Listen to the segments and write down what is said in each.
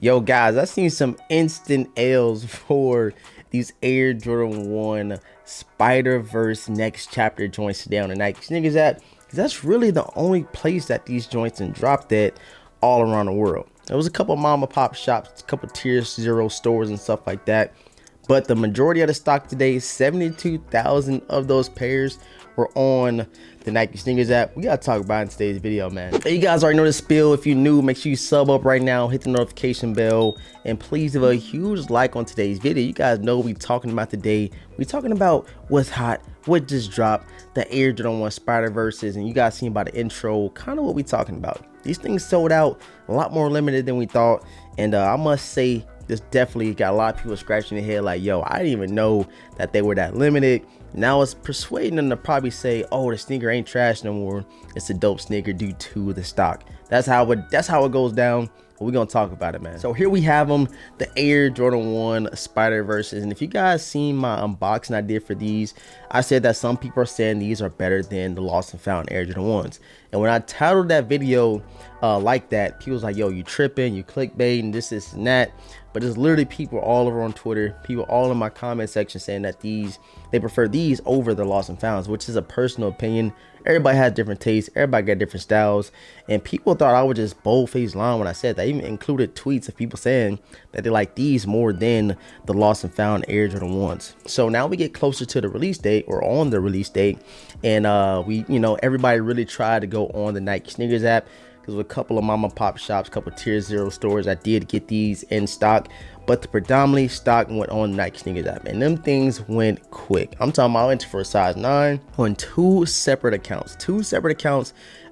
Yo guys, I seen some instant L's for these Air Jordan 1 Spider-Verse Next Chapter joints today on the Nike SNKRS app. 'Cause that's really the only place that these joints and dropped at all around the world. There was a couple mom and pop shops, a couple tier 0 stores and stuff like that. But the majority of the stock today, 72,000 of those pairs were on the Nike SNKRS app. We gotta talk about it in today's video, man. Hey, you guys already know the spiel. If you're new, make sure you sub up right now, hit the notification bell, and please leave a huge like on today's video. You guys know what we talking about today. We talking about what's hot, what just dropped, the Air Jordan 1 Spider-Verses, and you guys seen by the intro, kind of what we talking about. These things sold out a lot more limited than we thought, and I must say, this definitely got a lot of people scratching their head like, yo, I didn't even know that they were that limited. Now it's persuading them to probably say, oh, the sneaker ain't trash no more. It's a dope sneaker due to the stock. That's how it goes down. We're gonna talk about it, man. So here we have them, the Air Jordan 1 Spider-Verses. And if you guys seen my unboxing I did for these, I said that some people are saying these are better than the lost and found Air Jordan 1s. And when I titled that video like that, people was like, yo, you tripping, you clickbaiting, this and that. But there's literally people all over on Twitter, people all in my comment section saying that they prefer these over the lost and founds, which is a personal opinion. Everybody has different tastes, everybody got different styles, and people thought I was just bold-faced lying when I said that. I even included tweets of people saying that they like these more than the lost and found Air Jordan 1s. So now we get closer to the release date, or on the release date, and everybody really tried to go on the Nike SNKRS app. With a couple of mom and pop shops, a couple tier 0 stores, I did get these in stock, but the predominantly stock went on Nike SNKRS app, and them things went quick. I'm talking about I went for a size 9 on two separate accounts.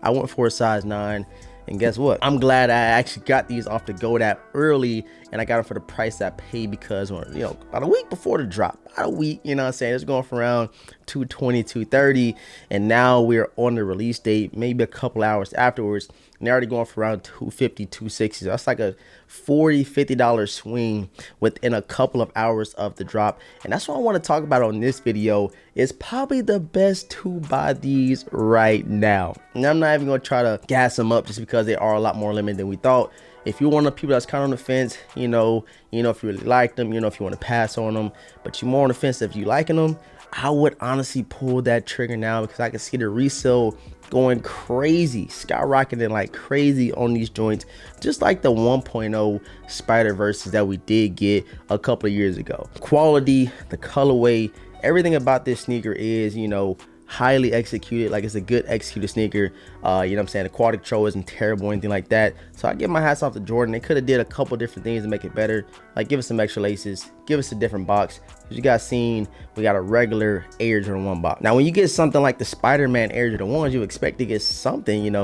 I went for a size 9, and guess what? I'm glad I actually got these off the Goat app early, and I got them for the price I paid because, about a week before the drop, about a week, you know what I'm saying? It's going for around 220, 230, and now we're on the release date, maybe a couple hours afterwards, and they're already going for around 250, 260. So that's like a $40, $50 swing within a couple of hours of the drop. And that's what I want to talk about on this video. It's probably the best to buy these right now. And I'm not even going to try to gas them up just because they are a lot more limited than we thought. If you're one of the people that's kind of on the fence, if you really like them, if you want to pass on them, but you're more on the fence if you liking them, I would honestly pull that trigger now because I can see the resale going crazy, skyrocketing like crazy on these joints, just like the 1.0 Spider-Verses that we did get a couple of years ago. Quality, the colorway, everything about this sneaker is, highly executed. Like, it's a good executed sneaker. You know what I'm saying? The quality control isn't terrible or anything like that. So I give my hats off to Jordan. They could have did a couple different things to make it better. Like, give us some extra laces, give us a different box. As you guys seen, we got a regular Air Jordan 1 box. Now, when you get something like the Spider-Man Air Jordan 1s, you expect to get something,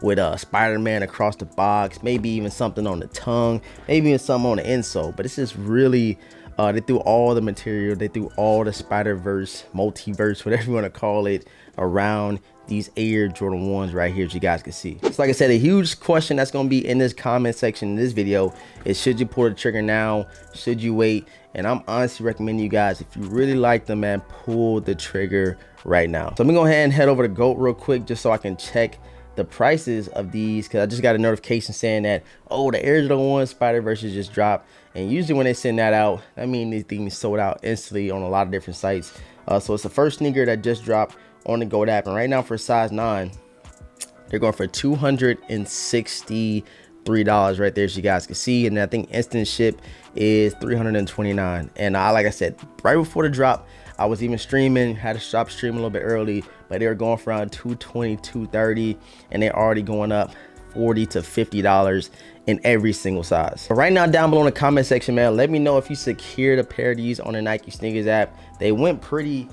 with Spider-Man across the box, maybe even something on the tongue, maybe even something on the insole. But it's just really they threw all the material, they threw all the Spider-Verse, multiverse, whatever you want to call it, around these Air Jordan 1s right here, as you guys can see. So like I said, a huge question that's going to be in this comment section in this video is, should you pull the trigger now? Should you wait? And I'm honestly recommending you guys, if you really like them, man, pull the trigger right now. So I'm gonna go ahead and head over to Goat real quick just so I can check the prices of these, because I just got a notification saying that, oh, the Air Jordan 1 Spider-Verses just dropped. And usually when they send that out, I mean, these things sold out instantly on a lot of different sites. So it's the first sneaker that just dropped on the Goat app, and right now for size 9, they're going for $263 right there, as you guys can see. And I think instant ship is $329. And like I said, right before the drop, I was even streaming, had to stop streaming a little bit early, but they were going for around 220, 230, and they're already going up $40 to $50 in every single size. So right now, down below in the comment section, man, let me know if you secured a pair of these on the Nike SNKRS app. They went pretty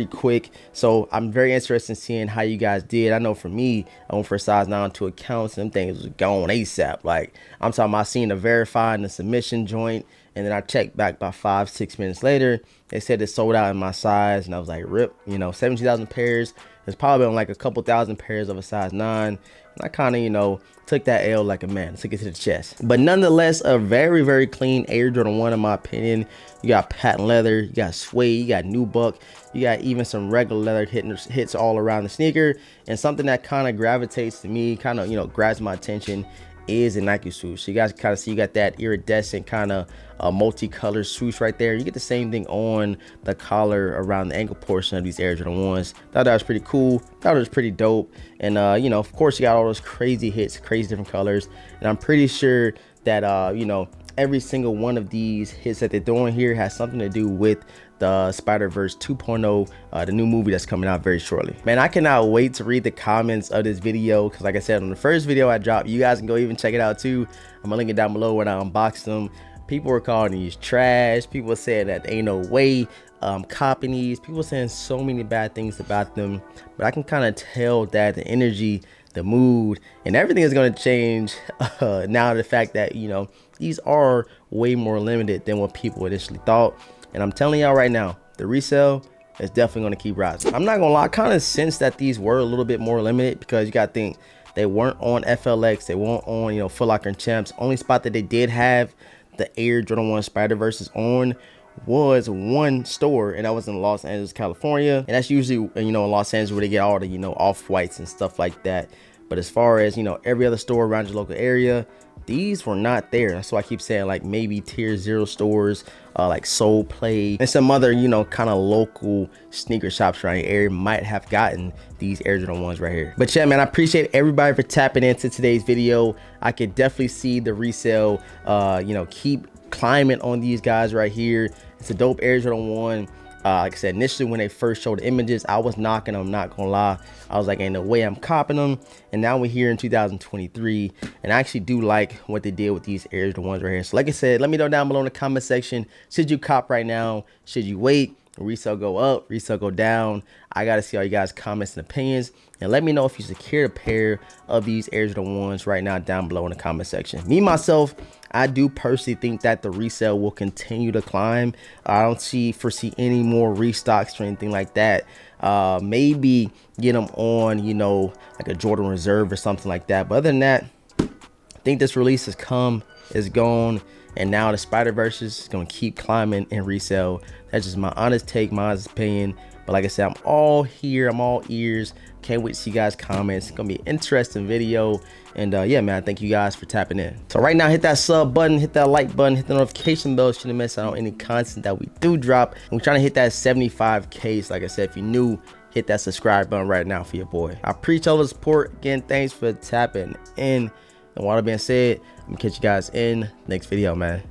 quick, so I'm very interested in seeing how you guys did. I know for me, I went for a size 9 to accounts, and them things was going ASAP. Like, I'm talking about seeing the verify and the submission joint, and then I checked back about 5-6 minutes later. They said it sold out in my size, and I was like, rip, 17,000 pairs. There's probably on like a couple thousand pairs of a size 9. And I kind of, took that L like a man, took it to the chest. But nonetheless, a very, very clean Air Jordan 1 in my opinion. You got patent leather, you got suede, you got nubuck, you got even some regular leather hits all around the sneaker. And something that kind of gravitates to me, kind of, grabs my attention, is a Nike swoosh. So you guys kind of see you got that iridescent kind of multicolored swoosh right there. You get the same thing on the collar around the ankle portion of these Air Jordan 1s. Thought that was pretty cool. Thought it was pretty dope. And you know, of course, you got all those crazy hits, crazy different colors. And I'm pretty sure that you know, every single one of these hits that they're doing here has something to do with the Spider-Verse 2.0, the new movie that's coming out very shortly. Man, I cannot wait to read the comments of this video, because like I said, on the first video I dropped, you guys can go even check it out too. I'm gonna link it down below when I unboxed them. People were calling these trash. People were saying that ain't no way copying these. People were saying so many bad things about them, but I can kind of tell that the energy, the mood, and everything is going to change now. The fact that, you know, these are way more limited than what people initially thought. And I'm telling y'all right now, the resale is definitely going to keep rising. I'm not gonna lie, I kind of sense that these were a little bit more limited, because you got to think they weren't on FLX, they weren't on, you know, Foot Locker and Champs. Only spot that they did have the Air Jordan 1 Spider-Verses on was one store, and that was in Los Angeles, California. And that's usually, you know, in Los Angeles where they get all the, you know, off-whites and stuff like that. But as far as, you know, every other store around your local area, these were not there. That's why I keep saying, like, maybe tier 0 stores, like Soul Play and some other, you know, kind of local sneaker shops around your area might have gotten these Air Jordan 1s right here. But yeah, man, I appreciate everybody for tapping into today's video. I could definitely see the resale, you know, keep climbing on these guys right here. It's a dope Air Jordan 1. Like I said, initially when they first showed the images, I was knocking them, not gonna lie. I was like, ain't no way I'm copping them. And now we're here in 2023, and I actually do like what they did with these Air Jordan 1s right here. So like I said, let me know down below in the comment section, should you cop right now? Should you wait? Resale go up, resale go down? I gotta see all you guys' comments and opinions, and let me know if you secured a pair of these Air Jordan 1s right now down below in the comment section. Me myself, I do personally think that the resale will continue to climb. I don't foresee any more restocks or anything like that. Maybe get them on, you know, like a Jordan Reserve or something like that. But other than that, I think this release has come, is gone, and now the Spider-Verse is gonna keep climbing in resale. That's just my honest take, my honest opinion. But like I said, I'm all here, I'm all ears. Can't wait to see you guys' comments. It's gonna be an interesting video. And yeah, man, thank you guys for tapping in. So right now, hit that sub button, hit that like button, hit the notification bell so you don't miss out on any content that we do drop. And we're trying to hit that 75K. So like I said, if you're new, hit that subscribe button right now for your boy. I appreciate all the support. Again, thanks for tapping in. And with all that being said, I'm gonna catch you guys in the next video, man.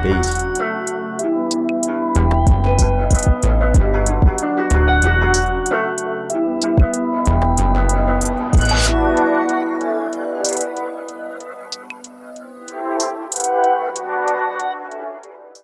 Peace.